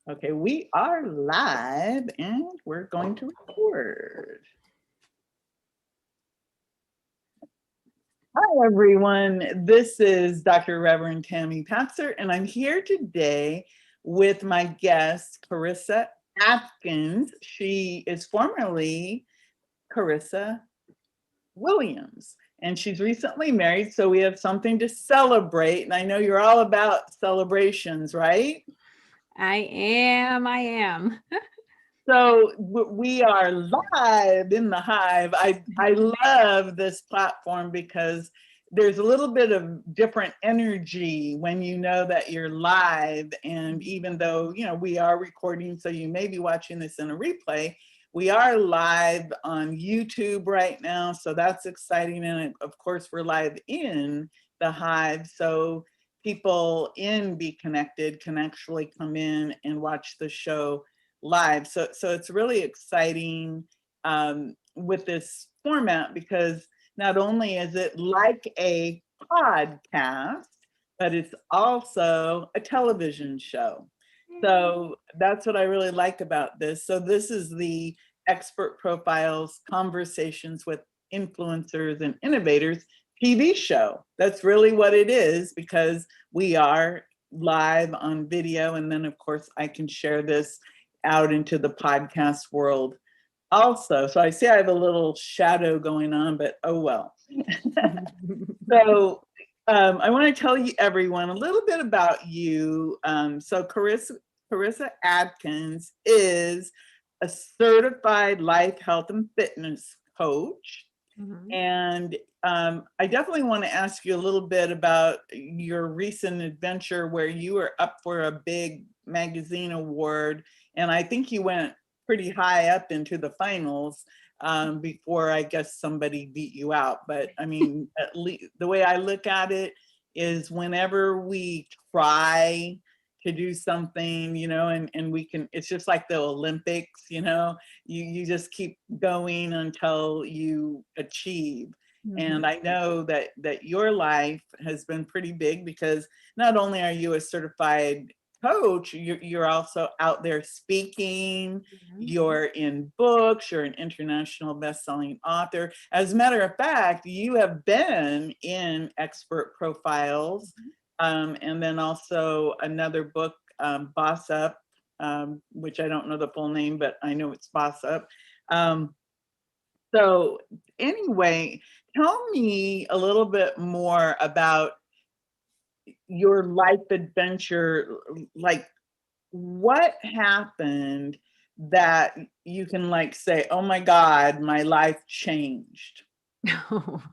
Okay, we are live and we're going to record. Hi, everyone. This is Dr. Reverend Tami Patzer, and I'm here today with my guest, Karissa Adkins. She is formerly Karissa Williams, and she's recently married, so we have something to celebrate. And I know you're all about celebrations, right? I am. So we are live in the hive. I love this platform because there's a little bit of different energy when you know that you're live. And even though, we are recording, so you may be watching this in a replay, we are live on YouTube right now. So that's exciting. And of course, we're live in the hive. So people in Be Connected can actually come in and watch the show live. So it's really exciting with this format because not only is it like a podcast, but it's also a television show. So that's what I really like about this. So this is the Expert Profiles Conversations with Influencers and Innovators TV show. That's really what it is because we are live on video. And then, of course, I can share this out into the podcast world also. So I see I have a little shadow going on, but oh well. So I want to tell you everyone a little bit about you. So Karissa Adkins is a certified life, health, and fitness coach. And I definitely want to ask you a little bit about your recent adventure where you were up for a big magazine award. And I think you went pretty high up into the finals before I guess somebody beat you out. But I mean, at least the way I look at it is whenever we try to do something, and we can, it's just like the Olympics, you just keep going until you achieve. And I know that your life has been pretty big because not only are you a certified coach, you're also out there speaking, you're in books, you're an international best-selling author. As a matter of fact, you have been in Expert Profiles, and then also another book, Boss Up, which I don't know the full name, but I know it's Boss Up. So anyway, tell me a little bit more about your life adventure. Like, what happened that you can like say, oh my God, my life changed? Oh.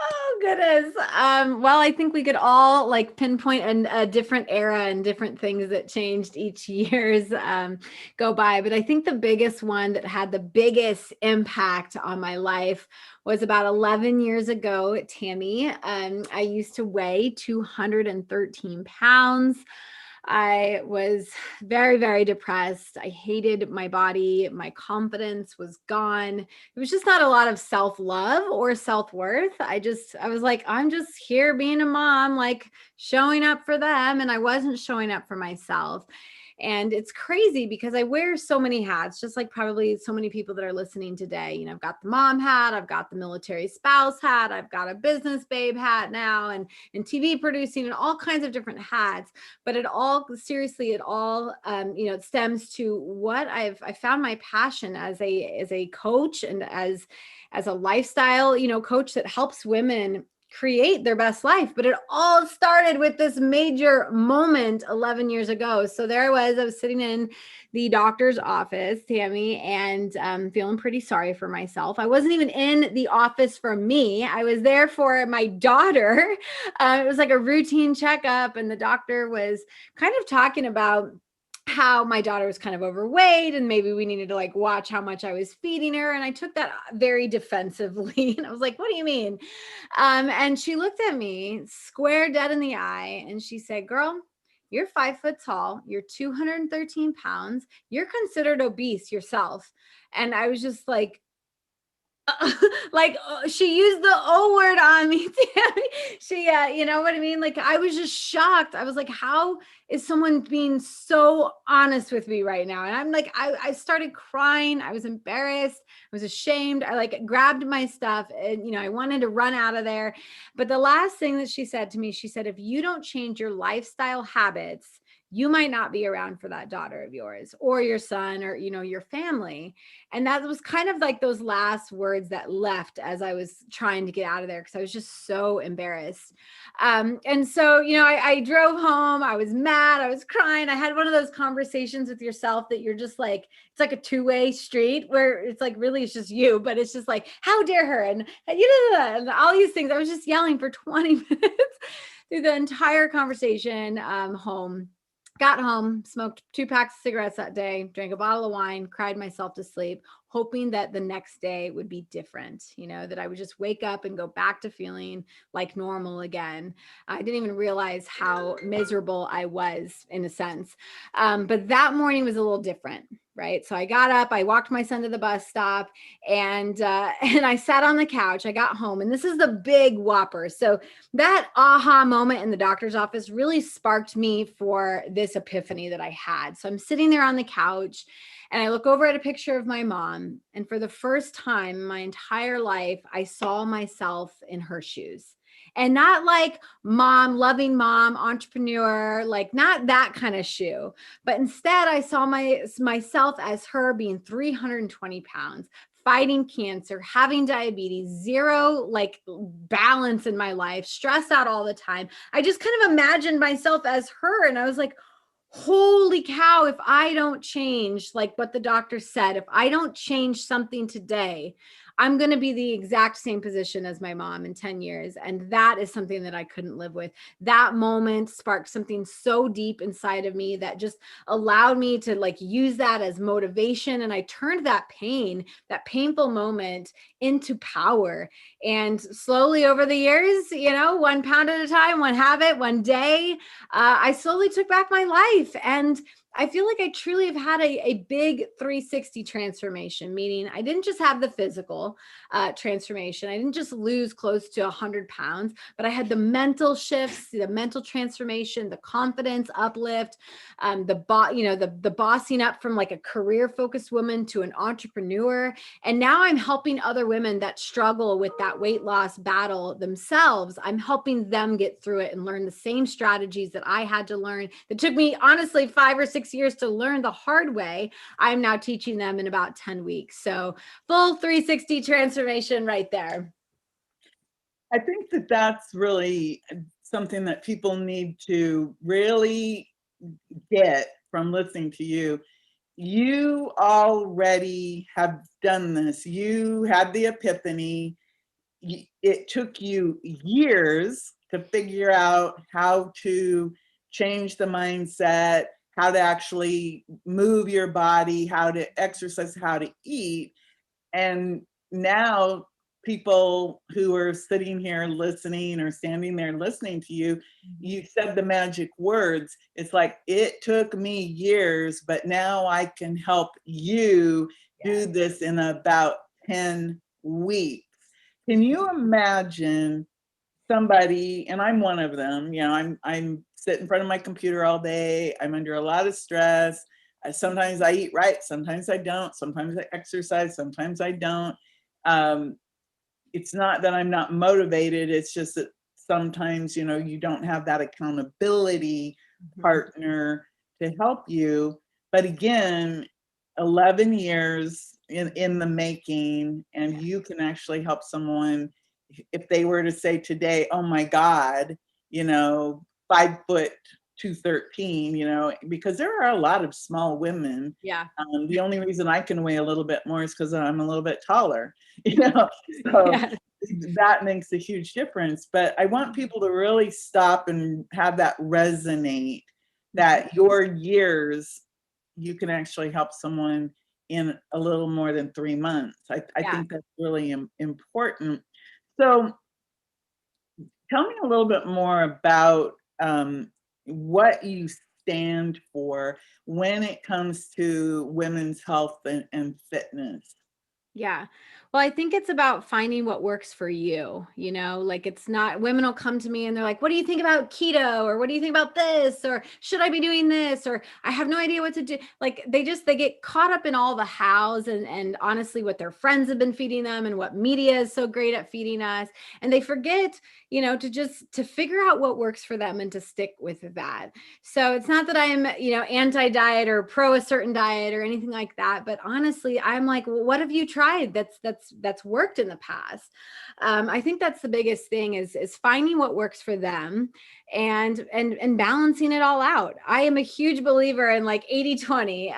Oh goodness. Well, I think we could all like pinpoint a different era and different things that changed each year's go by. But I think the biggest one that had the biggest impact on my life was about 11 years ago, Tammy. I used to weigh 213 pounds. I was very, very depressed. I hated my body. My confidence was gone. It was just not a lot of self love or self worth. I was like, I'm just here being a mom, like showing up for them. And I wasn't showing up for myself. And it's crazy because I wear so many hats, just like probably so many people that are listening today. I've got the mom hat, I've got the military spouse hat, I've got a business babe hat now, and TV producing and all kinds of different hats. But it all, seriously, it all, it stems to what I found my passion as a coach and as a lifestyle, coach that helps women create their best life. But it all started with this major moment 11 years ago. So there I was sitting in the doctor's office, Tammy, and feeling pretty sorry for myself. I wasn't even in the office for me. I was there for my daughter. It was like a routine checkup, and the doctor was kind of talking about how my daughter was kind of overweight and maybe we needed to like watch how much I was feeding her. And I took that very defensively. And I was like, what do you mean? And she looked at me square dead in the eye and she said, girl, you're 5 foot tall, you're 213 pounds, you're considered obese yourself. And I was just like, like she used the O word on me. Tammy. She, you know what I mean? Like I was just shocked. I was like, how is someone being so honest with me right now? And I'm like, I started crying. I was embarrassed. I was ashamed. I like grabbed my stuff and, you know, I wanted to run out of there. But the last thing that she said to me, she said, if you don't change your lifestyle habits, you might not be around for that daughter of yours or your son or, you know, your family. And that was kind of like those last words that left as I was trying to get out of there because I was just so embarrassed. And so, you know, I drove home. I was mad. I was crying. I had one of those conversations with yourself that you're just like, it's like a two-way street where it's like really it's just you, but it's just like, how dare her? And you know, and all these things. I was just yelling for 20 minutes through the entire conversation home. Got home, smoked 2 packs of cigarettes that day, drank a bottle of wine, cried myself to sleep, hoping that the next day would be different, you know, that I would just wake up and go back to feeling like normal again. I didn't even realize how miserable I was in a sense. But that morning was a little different. Right. So I got up, I walked my son to the bus stop and and I sat on the couch. I got home and this is the big whopper. So that aha moment in the doctor's office really sparked me for this epiphany that I had. So I'm sitting there on the couch and I look over at a picture of my mom. And for the first time in my entire life, I saw myself in her shoes. And not like mom, loving mom, entrepreneur, like not that kind of shoe. But instead, I saw myself as her being 320 pounds, fighting cancer, having diabetes, zero like balance in my life, stressed out all the time. I just kind of imagined myself as her. And I was like, holy cow, if I don't change, like what the doctor said, if I don't change something today, I'm going to be the exact same position as my mom in 10 years. And that is something that I couldn't live with. That moment sparked something so deep inside of me that just allowed me to like use that as motivation. And I turned that pain, that painful moment into power. And slowly over the years, you know, 1 pound at a time, one habit, one day, I slowly took back my life. And I feel like I truly have had a big 360 transformation, meaning I didn't just have the physical transformation. I didn't just lose close to 100 pounds, but I had the mental shifts, the mental transformation, the confidence uplift, the bossing up from like a career focused woman to an entrepreneur. And now I'm helping other women that struggle with that weight loss battle themselves. I'm helping them get through it and learn the same strategies that I had to learn that took me honestly 5 or 6 years to learn the hard way. I'm now teaching them in about 10 weeks. So full 360 transformation right there. I think that that's really something that people need to really get from listening to you. You already have done this. You had the epiphany. It took you years to figure out how to change the mindset, how to actually move your body, how to exercise, how to eat. And now people who are sitting here listening or standing there listening to you, you said the magic words. It's like, it took me years, but now I can help you do this in about 10 weeks. Can you imagine somebody, and I'm one of them, you know, I'm sit in front of my computer all day. I'm under a lot of stress. Sometimes I eat right, sometimes I don't. Sometimes I exercise, sometimes I don't. Um, it's not that I'm not motivated. It's just that sometimes, you know, you don't have that accountability partner to help you. But again, 11 years in the making, and you can actually help someone if they were to say today, oh my God, you know, 5 foot 213, you know, because there are a lot of small women. Yeah. The only reason I can weigh a little bit more is because I'm a little bit taller, you know, so Yeah. that makes a huge difference. But I want people to really stop and have that resonate that your years, you can actually help someone in a little more than 3 months. I Yeah. think that's really important. So tell me a little bit more about what you stand for when it comes to women's health and fitness. Yeah. Well, I think it's about finding what works for you, like it's not, women will come to me and they're like, what do you think about keto? Or what do you think about this? Or should I be doing this? Or I have no idea what to do. Like they get caught up in all the hows and honestly what their friends have been feeding them and what media is so great at feeding us. And they forget, to figure out what works for them and to stick with that. So it's not that I'm, anti-diet or pro a certain diet or anything like that. But honestly, I'm like, well, what have you tried that's worked in the past? I think that's the biggest thing is finding what works for them and balancing it all out. I am a huge believer in like 80-20.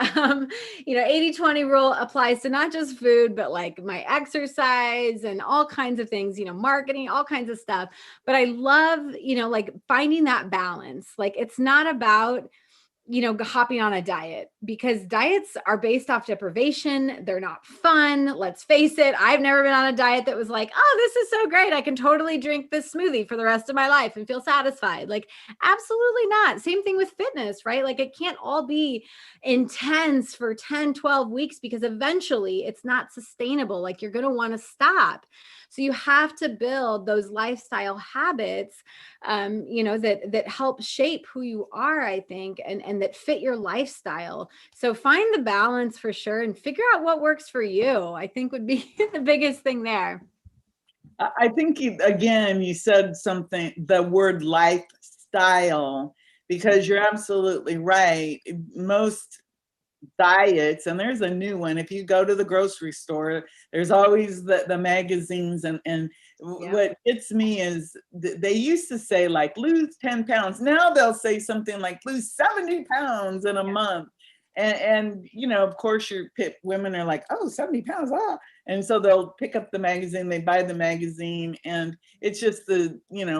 80-20 rule applies to not just food, but like my exercise and all kinds of things, marketing, all kinds of stuff. But I love, like finding that balance. Like it's not about hopping on a diet, because diets are based off deprivation. They're not fun. Let's face it. I've never been on a diet that was like, oh, this is so great. I can totally drink this smoothie for the rest of my life and feel satisfied. Like, absolutely not. Same thing with fitness, right? Like it can't all be intense for 10, 12 weeks, because eventually it's not sustainable. Like you're going to want to stop. So you have to build those lifestyle habits, that help shape who you are, I think, and that fit your lifestyle. So find the balance for sure and figure out what works for you, I think would be the biggest thing there. I think you said something, the word lifestyle, because you're absolutely right. Most diets, and there's a new one, if you go to the grocery store, there's always the magazines, and Yeah. what gets me is they used to say like lose 10 pounds. Now they'll say something like lose 70 pounds in a month. And of course women are like, oh, 70 pounds, ah. And so they'll pick up the magazine, they buy the magazine, and it's just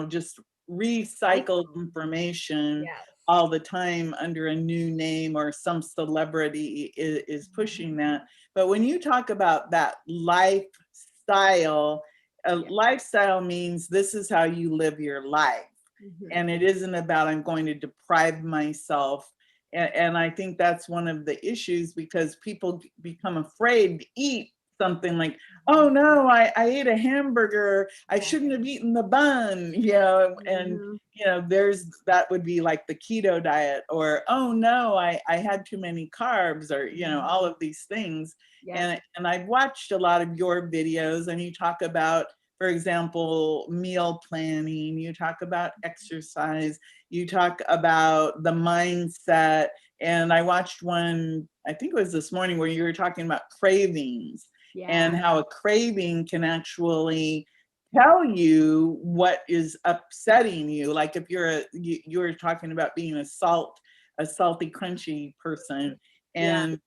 just recycled information Yes. all the time under a new name, or some celebrity is pushing that. But when you talk about that lifestyle, a lifestyle means this is how you live your life. Mhm. And it isn't about I'm going to deprive myself. And I think that's one of the issues, because people become afraid to eat something like, oh no, I ate a hamburger, I shouldn't have eaten the bun, and Mhm. there's that would be like the keto diet, or oh no, I had too many carbs, or all of these things. Yep. And I've watched a lot of your videos, and you talk about, for example, meal planning, you talk about exercise, you talk about the mindset. And I watched one, I think it was this morning, where you were talking about cravings, Yeah. and how a craving can actually tell you what is upsetting you. Like if you were talking about being a salty, crunchy person. Yeah. And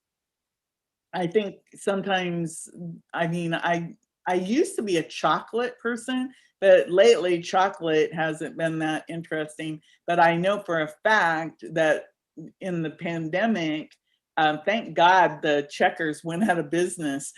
I think sometimes, I used to be a chocolate person, but lately chocolate hasn't been that interesting. But I know for a fact that in the pandemic, thank God the Checkers went out of business.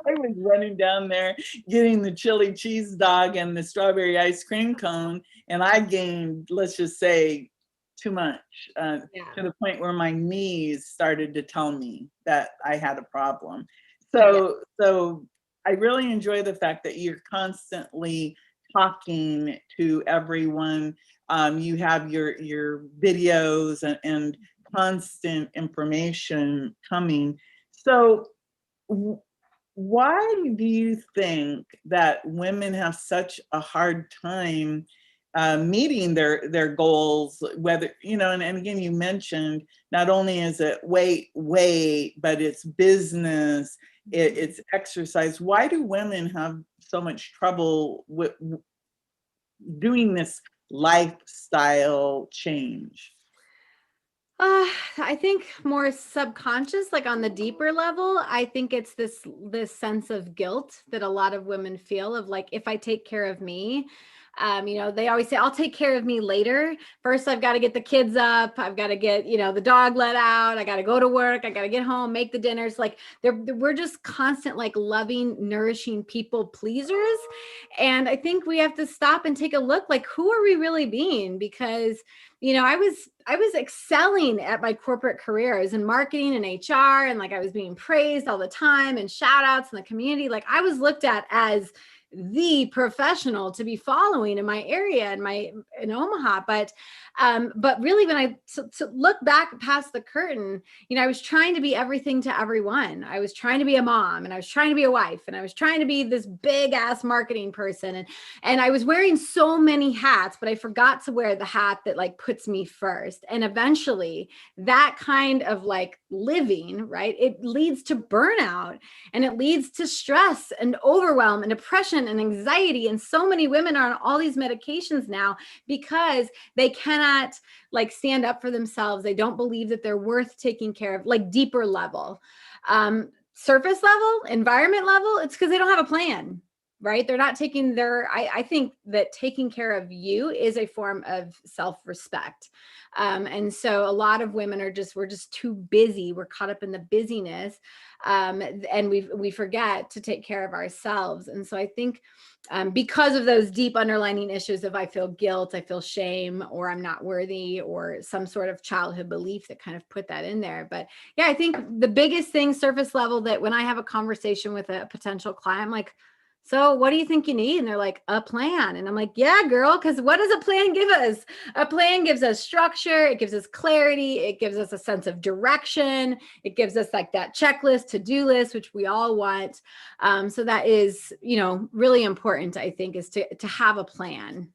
I was running down there getting the chili cheese dog and the strawberry ice cream cone, and I gained, let's just say, too much, Yeah. to the point where my knees started to tell me that I had a problem. Yeah. So I really enjoy the fact that you're constantly talking to everyone. You have your videos and constant information coming. So why do you think that women have such a hard time meeting their goals? Whether and again, you mentioned not only is it weight, but it's business, it's exercise. Why do women have so much trouble with doing this lifestyle change? I think more subconscious, like on the deeper level. I think it's this sense of guilt that a lot of women feel of like, if I take care of me, You know, they always say, I'll take care of me later. First, I've got to get the kids up. I've got to get, you know, the dog let out. I got to go to work. I got to get home, make the dinners. Like we're just constant, like loving, nourishing people pleasers. And I think we have to stop and take a look, like, who are we really being? Because, you know, I was excelling at my corporate career. I was in marketing and HR, and like I was being praised all the time and shout outs in the community. Like I was looked at as the professional to be following in my area in Omaha. But really, when I to look back past the curtain, you know, I was trying to be everything to everyone. I was trying to be a mom, and I was trying to be a wife, and I was trying to be this big ass marketing person. And I was wearing so many hats, but I forgot to wear the hat that like puts me first. And eventually that kind of like living, right, it leads to burnout, and it leads to stress and overwhelm and depression and anxiety. And so many women are on all these medications now because they cannot like stand up for themselves. They don't believe that they're worth taking care of, like deeper level, surface level, environment level. It's because they don't have a plan, right? They're not taking I think that taking care of you is a form of self-respect. And so a lot of women we're just too busy. We're caught up in the busyness. And we forget to take care of ourselves. And so I think because of those deep underlying issues of I feel guilt, I feel shame, or I'm not worthy, or some sort of childhood belief that kind of put that in there. But yeah, I think the biggest thing, surface level, that when I have a conversation with a potential client, I'm like, so what do you think you need? And they're like, a plan. And I'm like, yeah, girl, because what does a plan give us? A plan gives us structure. It gives us clarity. It gives us a sense of direction. It gives us like that checklist, to-do list, which we all want. So that is, you know, really important, I think, is to have a plan.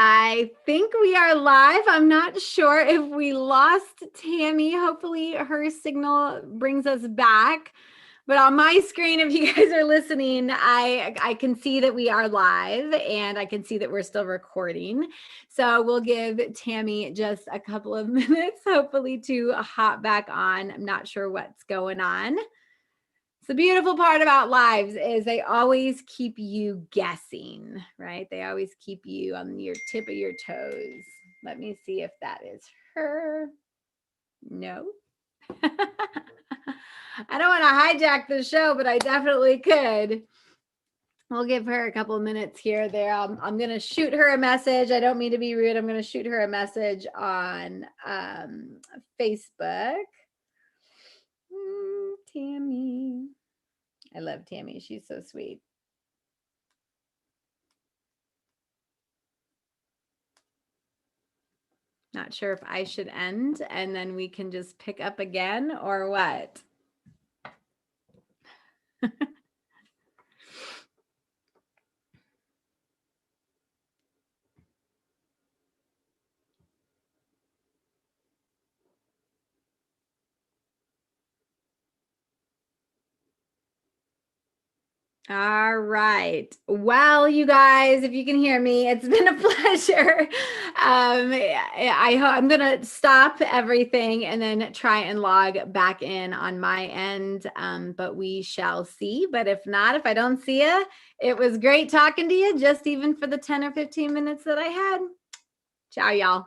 I think we are live. I'm not sure if we lost Tammy. Hopefully her signal brings us back. But on my screen, if you guys are listening, I can see that we are live, and I can see that we're still recording. So we'll give Tammy just a couple of minutes, hopefully, to hop back on. I'm not sure what's going on. The beautiful part about lives is they always keep you guessing, right? They always keep you on your tip of your toes. Let me see if that is her. No. I don't want to hijack the show, but I definitely could. We'll give her a couple of minutes here. There, I'm going to shoot her a message. I don't mean to be rude. I'm going to shoot her a message on Facebook. Tammy. I love Tammy. She's so sweet. Not sure if I should end and then we can just pick up again or what. All right. Well, you guys, if you can hear me, it's been a pleasure. I'm going to stop everything and then try and log back in on my end. But we shall see. But if not, if I don't see you, it was great talking to you, just even for the 10 or 15 minutes that I had. Ciao, y'all.